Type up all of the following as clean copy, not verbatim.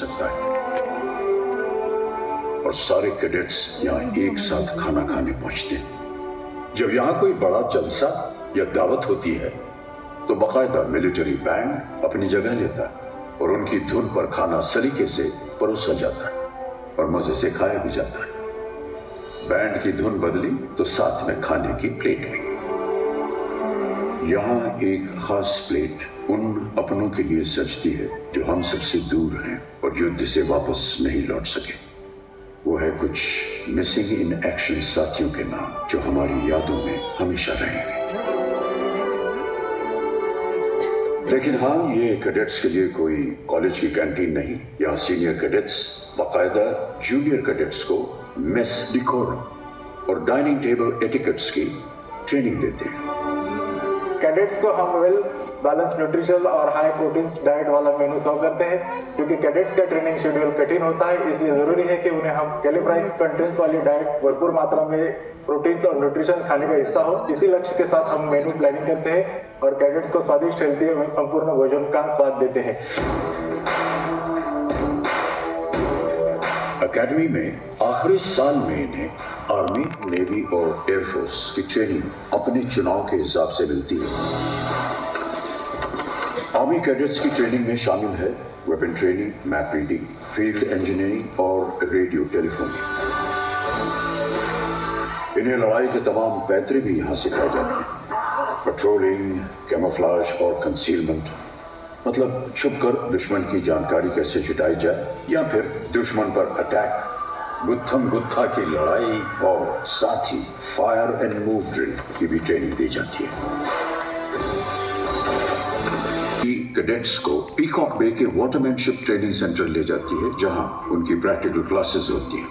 सकता है। और सारे कैडेट्स यहाँ एक साथ खाना खाने पहुंचते हैं। जब यहाँ कोई बड़ा जलसा या दावत होती है तो बाकायदा मिलिट्री बैंड अपनी जगह लेता है और उनकी धुन पर खाना सलीके से परोसा जाता है और मजे से खाया भी जाता है। बैंड की धुन बदली तो साथ में खाने की प्लेट भी। यहाँ एक खास प्लेट उन अपनों के लिए सजती है जो हम सबसे दूर हैं और युद्ध से वापस नहीं लौट सके। वो है कुछ मिसिंग इन एक्शन साथियों के नाम जो हमारी यादों में हमेशा रहेंगे। लेकिन हाँ, ये कैडेट्स के लिए कोई कॉलेज की कैंटीन नहीं। यहाँ सीनियर कैडेट्स बाकायदा जूनियर कैडेट्स को मेस डिकोरम और डाइनिंग टेबल एटिकेट्स की ट्रेनिंग देते हैं। कैडेट्स को हम वेल बैलेंस न्यूट्रिशन और हाई प्रोटीन डाइट वाला मेनू सर्व करते हैं, क्योंकि कैडेट्स का ट्रेनिंग शेड्यूल कठिन होता है। इसलिए जरूरी है कि उन्हें हम कैलोरीज कंटेंट्स वाली डाइट भरपूर मात्रा में प्रोटीन्स और न्यूट्रिशन खाने का हिस्सा हो। इसी लक्ष्य के साथ हम मेनू प्लानिंग करते हैं और कैडेट्स को स्वादिष्ट हेल्थी एवं संपूर्ण भोजन का स्वाद देते हैं। अकेडमी में आखिरी साल में इन्हें आर्मी, नेवी और एयरफोर्स की ट्रेनिंग अपने चुनाव के हिसाब से मिलती है। आर्मी कैडेट्स की ट्रेनिंग में शामिल है weapon training, map reading, field engineering और रेडियो टेलीफोन। इन्हें लड़ाई के तमाम पैतरे भी यहाँ सिखाए जाते हैं। पेट्रोलिंग, कैमोफ्लेज और कंसीलमेंट, मतलब छुपकर दुश्मन की जानकारी कैसे जुटाई जाए या फिर दुश्मन पर अटैक, गुत्थम गुत्था की लड़ाई और साथ ही फायर एंड मूव ड्रिल की भी ट्रेनिंग दी जाती है। कैडेट्स को पीकॉक बे के वाटरमैनशिप ट्रेनिंग सेंटर ले जाती है, जहां उनकी प्रैक्टिकल क्लासेस होती हैं।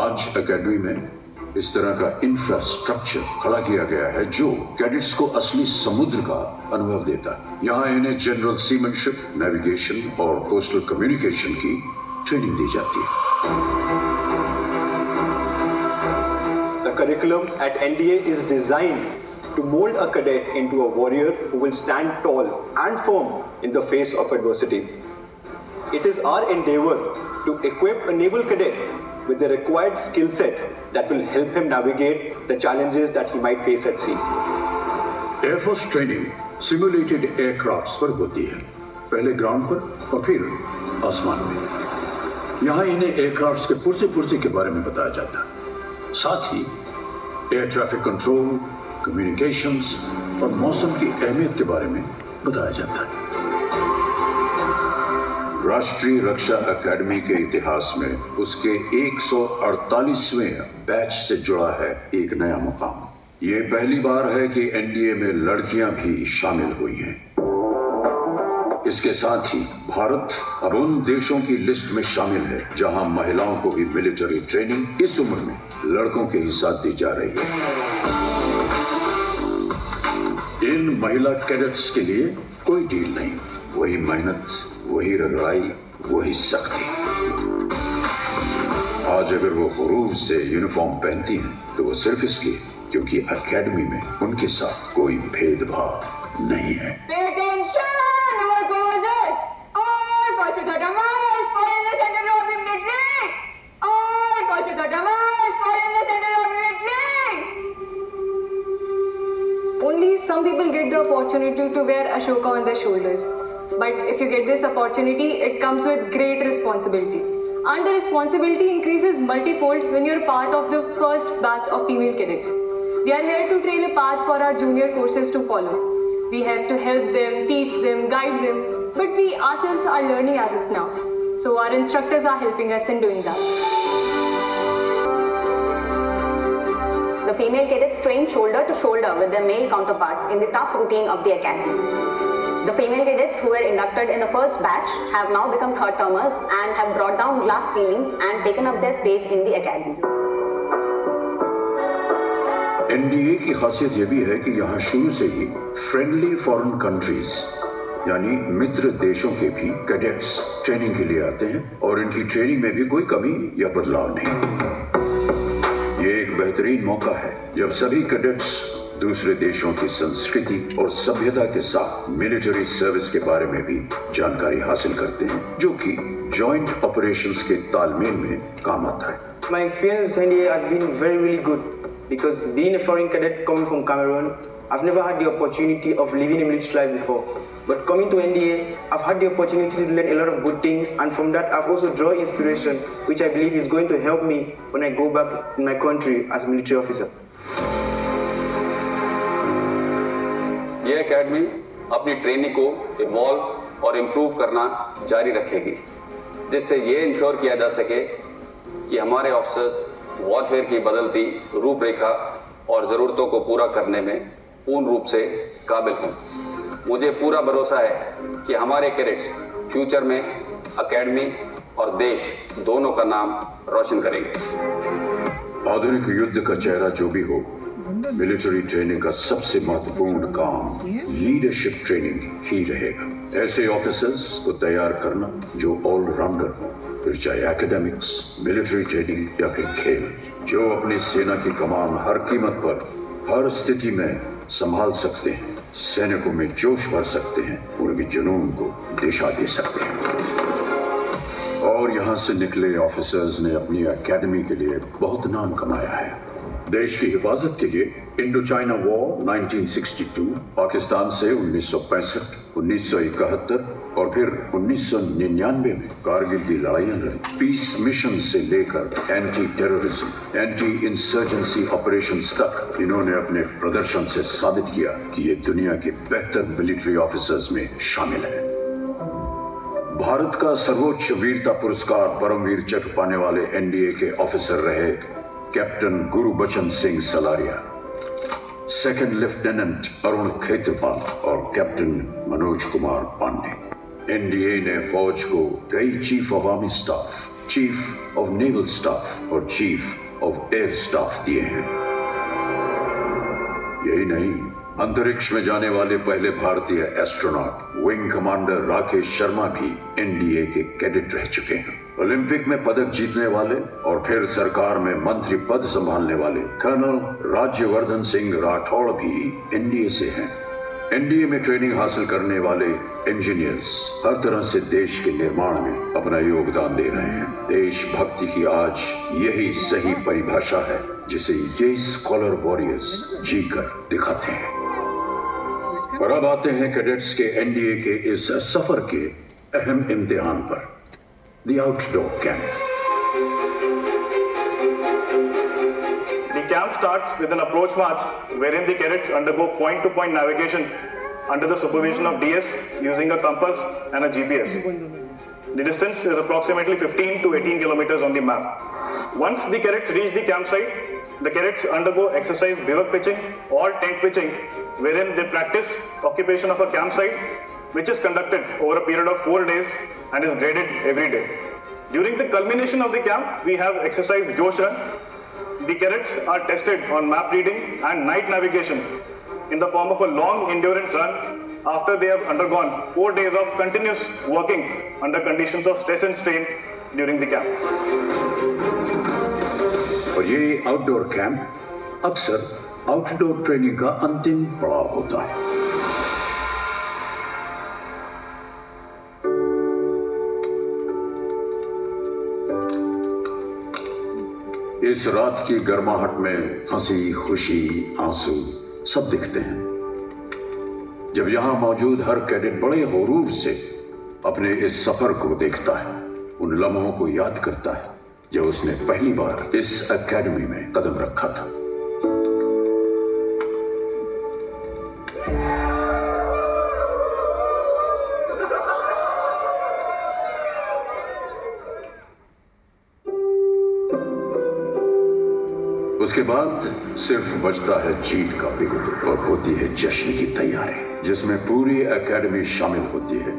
आज एकेडमी में इस तरह का इंफ्रास्ट्रक्चर खड़ा किया गया है जो कैडेट्स को असली समुद्र का अनुभव देता है। यहाँ इन्हें जनरल सीमनशिप, नेविगेशन और कोस्टल कम्युनिकेशन की ट्रेनिंग दी जाती है। The curriculum at NDA is designed to mold a cadet into a warrior who will stand tall and firm in the face of adversity. It is our endeavor to equip a naval cadet with the required skill set that will help him navigate the challenges that he might face at sea. Air force training simulated aircrafts पर होती है, पहले ground पर और फिर आसमान में। यहाँ इन्हें एयरक्राफ्ट्स के पुर्जे के बारे में बताया जाता है। साथ ही एयर ट्रैफिक कंट्रोल, कम्युनिकेशंस और मौसम की अहमियत के बारे में बताया जाता है। राष्ट्रीय रक्षा अकेडमी के इतिहास में उसके 148वें बैच से जुड़ा है एक नया मुकाम। ये पहली बार है कि एनडीए में लड़कियां भी शामिल हुई हैं। इसके साथ ही भारत अब उन देशों की लिस्ट में शामिल है जहां महिलाओं को भी मिलिट्री ट्रेनिंग इस उम्र में लड़कों के ही साथ दी जा रही है। इन महिला कैडेट्स के लिए कोई डील नहीं, वही मेहनत, वही रगड़ाई, वही सख्ती। आज अगर वो गुरूर से यूनिफॉर्म पहनती हैं तो वो सिर्फ इसलिए क्योंकि एकेडमी में उनके साथ कोई भेदभाव नहीं है। Only some people get the opportunity to wear Ashoka on their shoulders. But if you get this opportunity, it comes with great responsibility. And the responsibility increases multifold when you're part of the first batch of female cadets. We are here to trail a path for our junior forces to follow. We have to help them, teach them, guide them, but we ourselves are learning as of now. So our instructors are helping us in doing that. The female cadets train shoulder to shoulder with their male counterparts in the tough routine of the academy. The female cadets who were inducted in the first batch have now become third termers and have brought down glass ceilings and taken up their space in the academy. NDA की खासियत यह भी है कि यहाँ शुरू से ही friendly foreign countries यानी मित्र देशों के भी कैडेट्स ट्रेनिंग के लिए आते हैं और इनकी ट्रेनिंग में भी कोई कमी या बदलाव नहीं। ये एक बेहतरीन मौका है जब सभी कैडेट्स दूसरे देशों की संस्कृति और सभ्यता के साथ मिलिट्री सर्विस के बारे में भी जानकारी हासिल करते हैं, जो कि जॉइंट ऑपरेशंस के तालमेल में काम आता है। My experience in NDA has been very good because being a foreign cadet coming from Cameroon, I've never had the opportunity of living a military life before. But coming to NDA, I've had the opportunity to learn a lot of good things, and from that I've also drawn inspiration, which I believe is going to help me when I go back in my country as a military officer. ये academy अपनी training को evolve और improve करना जारी रखेगी, जिससे ये ensure किया जा सके कि हमारे ऑफिसर्स वॉरफेयर की बदलती रूपरेखा और ज़रूरतों को पूरा करने में पूर्ण रूप से काबिल हों। मुझे पूरा भरोसा है कि हमारे कैडेट्स फ्यूचर में एकेडमी और देश दोनों का नाम रोशन करेंगे। आधुनिक युद्ध का चेहरा जो भी हो, मिलिट्री ट्रेनिंग का सबसे महत्वपूर्ण काम लीडरशिप ट्रेनिंग ही रहेगा। ऐसे ऑफिसर्स को तैयार करना जो ऑलराउंडर हो, फिर चाहे एकेडमिक्स, मिलिट्री ट्रेनिंग या फिर खेल, जो अपनी सेना की कमान हर कीमत पर हर स्थिति में संभाल सकते हैं, सैनिकों में जोश भर सकते हैं, उनके जुनून को दिशा दे सकते हैं। और यहाँ से निकले ऑफिसर्स ने अपनी एकेडमी के लिए बहुत नाम कमाया है। देश की हिफाजत के लिए इंडो चाइना वॉर 1962, पाकिस्तान से 1965, 1971 और फिर 1999 में कारगिल की लड़ाइयां लड़ी। पीस मिशन से लेकर anti terrorism, anti insurgency operations तक इन्होंने अपने प्रदर्शन से साबित किया कि ये दुनिया के बेहतर मिलिट्री ऑफिसर्स में शामिल है। भारत का सर्वोच्च वीरता पुरस्कार परमवीर चक्र पाने वाले एनडीए के ऑफिसर रहे captain Gurbachan Singh Salaria, second lieutenant Arun Khetarpal और कैप्टन मनोज कुमार पांडे। एनडीए ने फौज को कई chief of army staff, chief of naval staff और चीफ ऑफ एयर स्टाफ दिए हैं। यही नहीं, अंतरिक्ष में जाने वाले पहले भारतीय astronaut wing commander Rakesh Sharma भी एनडीए के कैडेट रह चुके हैं। ओलंपिक में पदक जीतने वाले और फिर सरकार में मंत्री पद संभालने वाले कर्नल राज्यवर्धन सिंह राठौड़ भी एनडीए से हैं। एनडीए में ट्रेनिंग हासिल करने वाले इंजीनियर्स हर तरह से देश के निर्माण में अपना योगदान दे रहे हैं। देशभक्ति की आज यही सही परिभाषा है जिसे ये स्कॉलर वॉरियर्स जीकर दिखाते हैं। और अब आते हैं कैडेट्स के एनडीए के इस सफर के अहम इम्तिहान पर, the outdoor camp. The camp starts with an approach march wherein the cadets undergo point-to-point navigation under the supervision of DS using a compass and a GPS. The distance is approximately 15 to 18 kilometers on the map. Once the cadets reach the campsite, the cadets undergo exercise bivouac pitching or tent pitching, wherein they practice occupation of a campsite, which is conducted over a period of 4 days and is graded every day. During the culmination of the camp, we have exercise Josh Run. The cadets are tested on map reading and night navigation in the form of a long endurance run after they have undergone 4 days of continuous working under conditions of stress and strain during the camp. और ये outdoor camp अक्सर outdoor training का अंतिम पड़ाव होता है। इस रात की गर्माहट में हंसी, खुशी, आंसू सब दिखते हैं। जब यहां मौजूद हर कैडेट बड़े हुरूर से अपने इस सफर को देखता है, उन लम्हों को याद करता है जब उसने पहली बार इस एकेडमी में कदम रखा था। उसके बाद सिर्फ बचता है जीत का बिगुल और होती है जश्न की तैयारी, जिसमें पूरी एकेडमी शामिल होती है।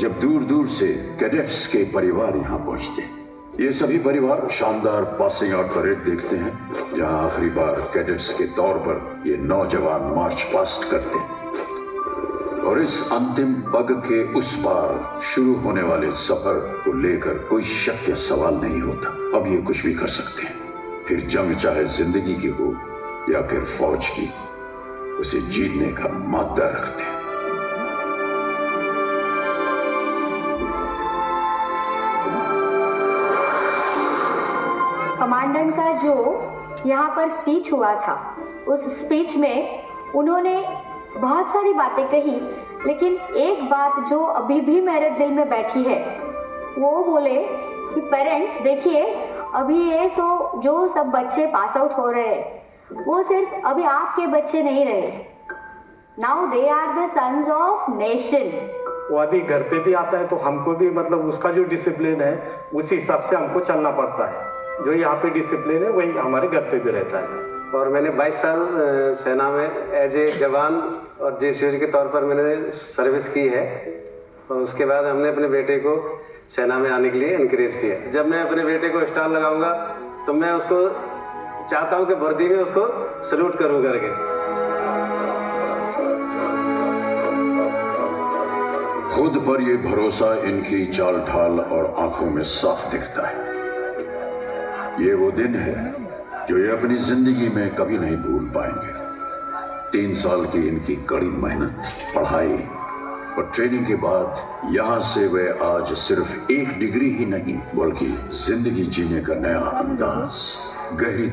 जब दूर दूर से कैडेट्स के परिवार यहाँ पहुँचते हैं, ये सभी परिवार शानदार पासिंग आउट परेड देखते हैं, जहाँ आखिरी बार कैडेट्स के तौर पर ये नौजवान मार्च पास्ट करते हैं। और इस अंतिम पग के उस पार शुरू होने वाले सफर को लेकर कोई शक या सवाल नहीं होता। अब ये कुछ भी कर सकते हैं, फिर जंग चाहे जिंदगी की हो या फिर फौज की, उसे जीतने का मादा रखते हैं। कमांडेंट का जो यहाँ पर स्पीच हुआ था, उस स्पीच में उन्होंने बहुत सारी बातें कही, लेकिन एक बात जो अभी भी मेरे दिल में बैठी है, वो बोले कि पेरेंट्स देखिए, अभी ये जो सब बच्चे पास आउट हो रहे हैं, वो सिर्फ अभी आपके बच्चे नहीं रहे, now they are the sons of nation. वो अभी घर पे भी आता है तो हमको भी मतलब उसका जो डिसिप्लिन है उसी हिसाब से हमको चलना पड़ता है। जो यहाँ पे डिसिप्लिन है वही हमारे घर पे भी रहता है। और मैंने 22 साल सेना में एज ए जवान और जेसीओ के तौर पर मैंने सर्विस की है, और उसके बाद हमने अपने बेटे को सेना में आने के लिए इनकरेज किया। जब मैं अपने बेटे को स्टार लगाऊंगा तो मैं उसको चाहता हूं कि वर्दी में उसको सल्यूट करूं करके। खुद पर यह भरोसा इनकी चाल ढाल और आंखों में साफ दिखता है। ये वो दिन है जो ये अपनी जिंदगी में कभी नहीं भूल पाएंगे। 3 साल की इनकी कड़ी मेहनत, पढ़ाई और ट्रेनिंग के बाद यहां से वे आज सिर्फ एक डिग्री ही नहीं बल्कि जिंदगी जीने का नया अंदाज, गहरी